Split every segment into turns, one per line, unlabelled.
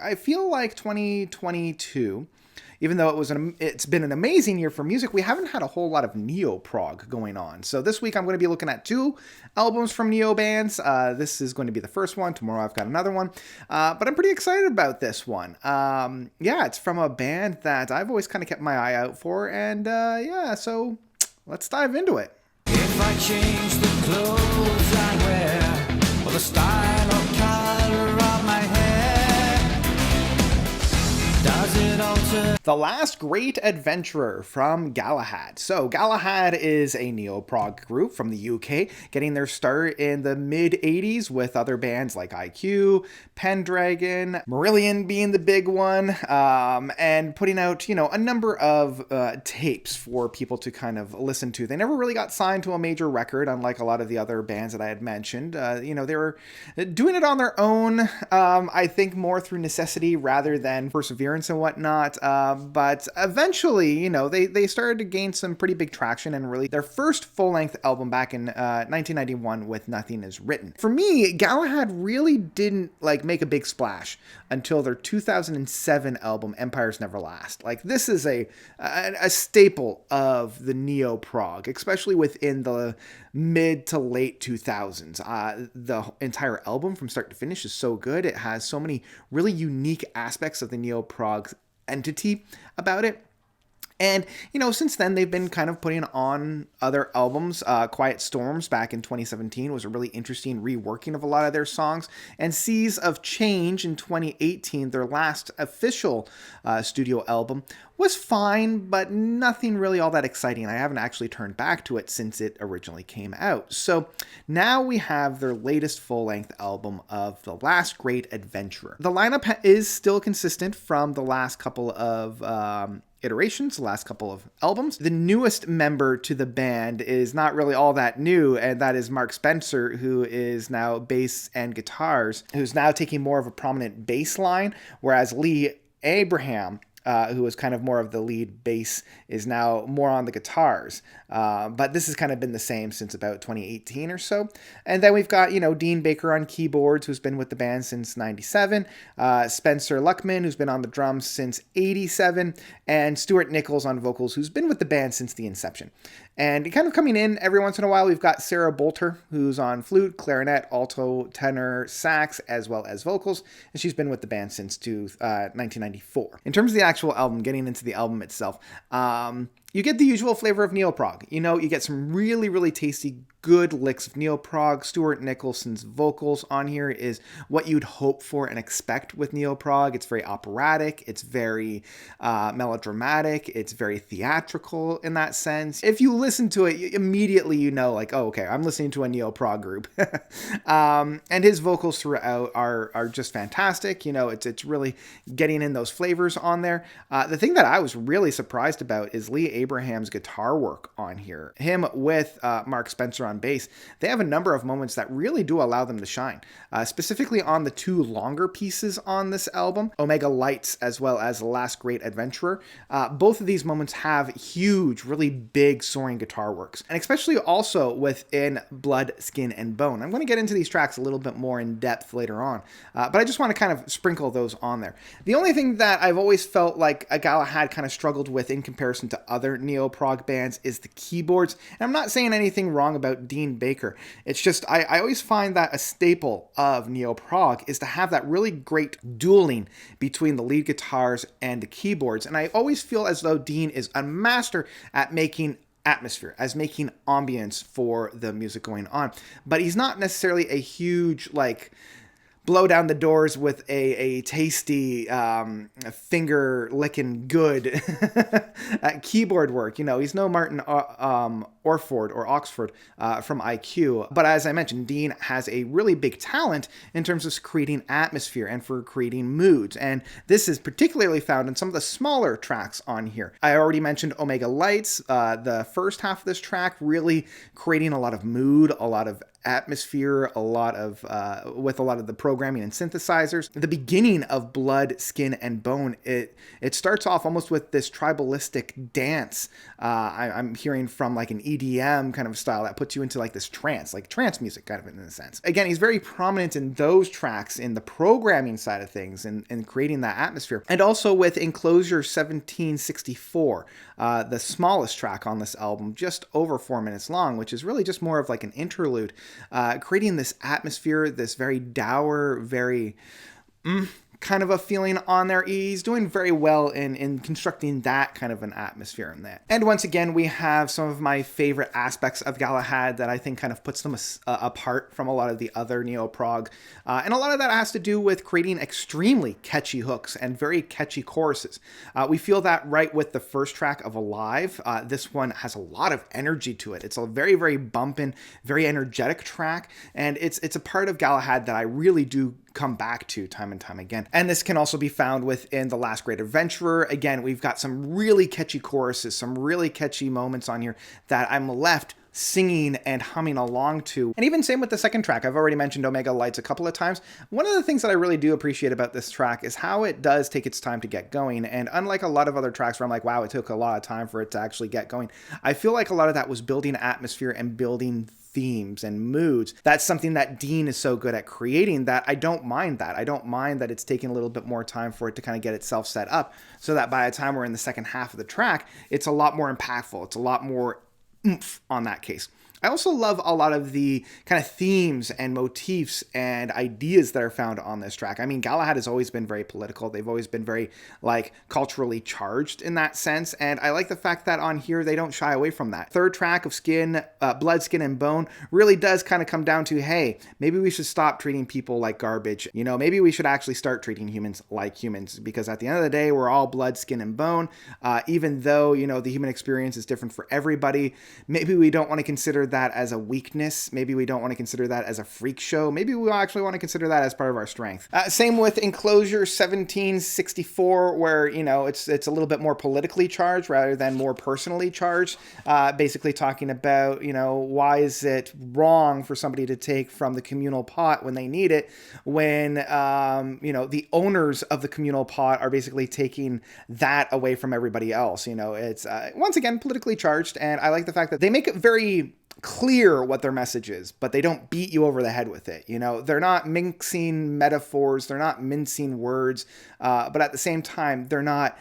I feel like 2022, even though it's been an amazing year for music, we haven't had a whole lot of neo-prog going on. So this week I'm going to be looking at 2 albums from neo bands. This is going to be the first one. Tomorrow I've got another one. But I'm pretty excited about this one. Yeah, it's from a band that I've always kind of kept my eye out for. And yeah, so let's dive into it.
If I change the clothes I wear, or the style or color of my hair, does it alter?
The Last Great Adventurer from Galahad. So Galahad is a neo-prog group from the UK, getting their start in the mid-80s with other bands like IQ, Pendragon, Marillion being the big one, and putting out, a number of tapes for people to kind of listen to. They never really got signed to a major record, unlike a lot of the other bands that I had mentioned. They were doing it on their own, I think more through necessity rather than perseverance and whatnot. But eventually, they started to gain some pretty big traction and released their first full-length album back in 1991 with Nothing Is Written. For me, Galahad really didn't make a big splash until their 2007 album Empires Never Last. This is a staple of the neo-prog, especially within the mid to late 2000s. The entire album from start to finish is so good. It has so many really unique aspects of the neo-prog entity about it. And, since then, they've been kind of putting on other albums. Quiet Storms back in 2017 was a really interesting reworking of a lot of their songs. And Seas of Change in 2018, their last official studio album, was fine, but nothing really all that exciting. I haven't actually turned back to it since it originally came out. So now we have their latest full-length album of The Last Great Adventurer. The lineup is still consistent from the last couple of iterations, the last couple of albums. The newest member to the band is not really all that new, and that is Mark Spencer, who is now bass and guitars, who's now taking more of a prominent bass line, whereas Lee Abraham, who was kind of more of the lead bass, is now more on the guitars. But this has kind of been the same since about 2018 or so. And then we've got, Dean Baker on keyboards, who's been with the band since 97, Spencer Luckman, who's been on the drums since 87, and Stuart Nichols on vocals, who's been with the band since the inception. And kind of coming in every once in a while, we've got Sarah Bolter, who's on flute, clarinet, alto, tenor, sax, as well as vocals. And she's been with the band since 1994. In terms of the actual album, getting into the album itself, you get the usual flavor of neo-prog. You get some really, really tasty, good licks of neo-prog. Stuart Nicholson's vocals on here is what you'd hope for and expect with neo-prog. It's very operatic. It's very melodramatic. It's very theatrical in that sense. If you listen to it, immediately oh, okay, I'm listening to a neo-prog group. And his vocals throughout are just fantastic. It's really getting in those flavors on there. The thing that I was really surprised about is Lee Abraham's guitar work on here. Him with Mark Spencer on bass, they have a number of moments that really do allow them to shine, specifically on the 2 longer pieces on this album, Omega Lights as well as The Last Great Adventurer. Both of these moments have huge, really big soaring guitar works, and especially also within Blood, Skin, and Bone. I'm going to get into these tracks a little bit more in depth later on, but I just want to kind of sprinkle those on there. The only thing that I've always felt like a Galahad kind of struggled with in comparison to other neo-prog bands is the keyboards. And I'm not saying anything wrong about Dean Baker. It's just I always find that a staple of neo-prog is to have that really great dueling between the lead guitars and the keyboards. And I always feel as though Dean is a master at making atmosphere, as making ambience for the music going on. But he's not necessarily a huge, blow down the doors with a tasty, finger-licking good keyboard work. He's no Martin Orford or Oxford from IQ. But as I mentioned, Dean has a really big talent in terms of creating atmosphere and for creating moods. And this is particularly found in some of the smaller tracks on here. I already mentioned Omega Lights, the first half of this track, really creating a lot of mood, a lot of atmosphere, a lot of with a lot of the programming and synthesizers. The beginning of Blood, Skin, and Bone, it starts off almost with this tribalistic dance. I'm hearing from an EDM kind of style that puts you into like this trance, like trance music kind of in a sense. Again, he's very prominent in those tracks in the programming side of things and creating that atmosphere. And also with Enclosure 1764, the smallest track on this album, just over 4 minutes long, which is really just more of like an interlude, creating this atmosphere, this very dour, very kind of a feeling on there. He's doing very well in constructing that kind of an atmosphere in that. And once again, we have some of my favorite aspects of Galahad that I think kind of puts them apart from a lot of the other neo-prog. And a lot of that has to do with creating extremely catchy hooks and very catchy choruses. We feel that right with the first track of Alive. This one has a lot of energy to it. It's a very, very bumping, very energetic track. And it's a part of Galahad that I really do come back to time and time again. And this can also be found within The Last Great Adventurer. Again, we've got some really catchy choruses, some really catchy moments on here that I'm left singing and humming along to. And even same with the second track. I've already mentioned Omega Lights a couple of times. One of the things that I really do appreciate about this track is how it does take its time to get going. And unlike a lot of other tracks where I'm like, wow, it took a lot of time for it to actually get going, I feel like a lot of that was building atmosphere and building themes and moods. That's something that Dean is so good at creating that I don't mind that. I don't mind that it's taking a little bit more time for it to kind of get itself set up so that by the time we're in the second half of the track, it's a lot more impactful. It's a lot more oomph on that case. I also love a lot of the kind of themes and motifs and ideas that are found on this track. I mean, Galahad has always been very political. They've always been very, like, culturally charged in that sense. And I like the fact that on here, they don't shy away from that. Third track of Blood, Skin, and Bone really does kind of come down to, hey, maybe we should stop treating people like garbage. You know, maybe we should actually start treating humans like humans, because at the end of the day, we're all blood, skin, and bone. Even though, you know, the human experience is different for everybody, maybe we don't want to consider that as a weakness. Maybe we don't want to consider that as a freak show. Maybe we actually want to consider that as part of our strength. Same with Enclosure 1764, where, you know, it's a little bit more politically charged rather than more personally charged. Basically talking about, you know, why is it wrong for somebody to take from the communal pot when they need it, when, you know, the owners of the communal pot are basically taking that away from everybody else. You know, it's once again politically charged, and I like the fact that they make it very clear what their message is, but they don't beat you over the head with it. You know, they're not mixing metaphors, they're not mincing words, but at the same time, they're not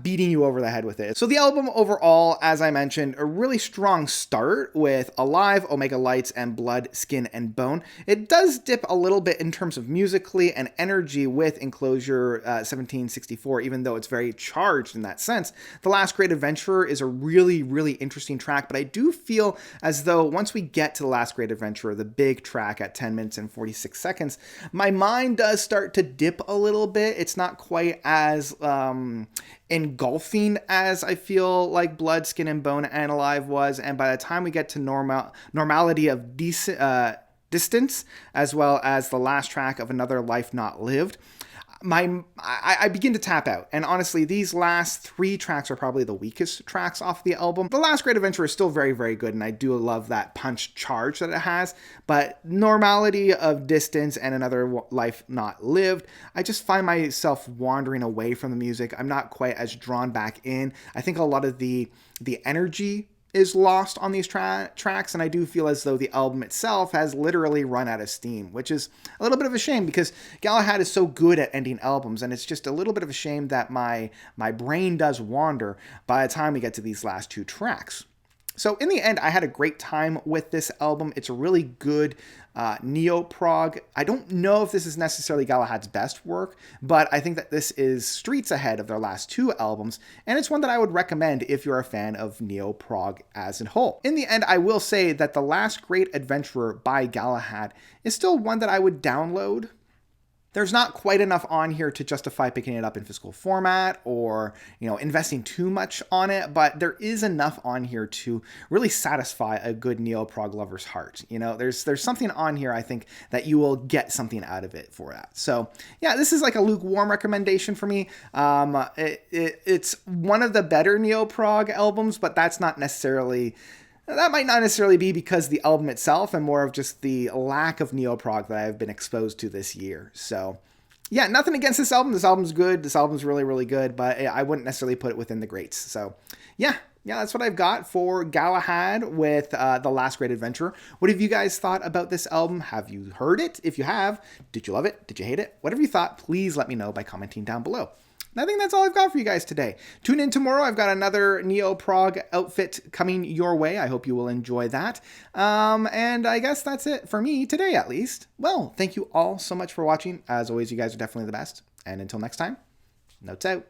beating you over the head with it. So the album overall, as I mentioned, a really strong start with Alive, Omega Lights, and Blood, Skin, and Bone. It does dip a little bit in terms of musically and energy with Enclosure 1764, even though it's very charged in that sense. The Last Great Adventurer is a really, really interesting track, but I do feel as though once we get to The Last Great Adventurer, the big track at 10 minutes and 46 seconds, my mind does start to dip a little bit. It's not quite as engulfing as I feel like Blood, Skin, and Bone and Alive was. And by the time we get to normality of distance, as well as the last track of Another Life Not Lived, I begin to tap out. And honestly, these last three tracks are probably the weakest tracks off the album. The Last Great Adventure is still very, very good, and I do love that punch charge that it has. But Normality of Distance and Another Life Not Lived, I just find myself wandering away from the music. I'm not quite as drawn back in. I think a lot of the energy is lost on these tracks, and I do feel as though the album itself has literally run out of steam, which is a little bit of a shame because Galahad is so good at ending albums, and it's just a little bit of a shame that my brain does wander by the time we get to these last two tracks. So in the end, I had a great time with this album. It's a really good neo-prog. I don't know if this is necessarily Galahad's best work, but I think that this is streets ahead of their last two albums, and it's one that I would recommend if you're a fan of neo-prog as a whole. In the end, I will say that The Last Great Adventurer by Galahad is still one that I would download. There's not quite enough on here to justify picking it up in physical format or, you know, investing too much on it, but there is enough on here to really satisfy a good neo-prog lover's heart. You know, there's something on here, I think, that you will get something out of it for that. So, yeah, this is like a lukewarm recommendation for me. It's one of the better neo-prog albums, but that might not necessarily be because the album itself and more of just the lack of neo-prog that I've been exposed to this year. So, yeah, nothing against this album. This album's good. This album's really, really good, but I wouldn't necessarily put it within the greats. So, yeah, yeah, that's what I've got for Galahad with The Last Great Adventurer. What have you guys thought about this album? Have you heard it? If you have, did you love it? Did you hate it? Whatever you thought, please let me know by commenting down below. I think that's all I've got for you guys today. Tune in tomorrow. I've got another neo-prog outfit coming your way. I hope you will enjoy that. And I guess that's it for me today, at least. Well, thank you all so much for watching. As always, you guys are definitely the best. And until next time, notes out.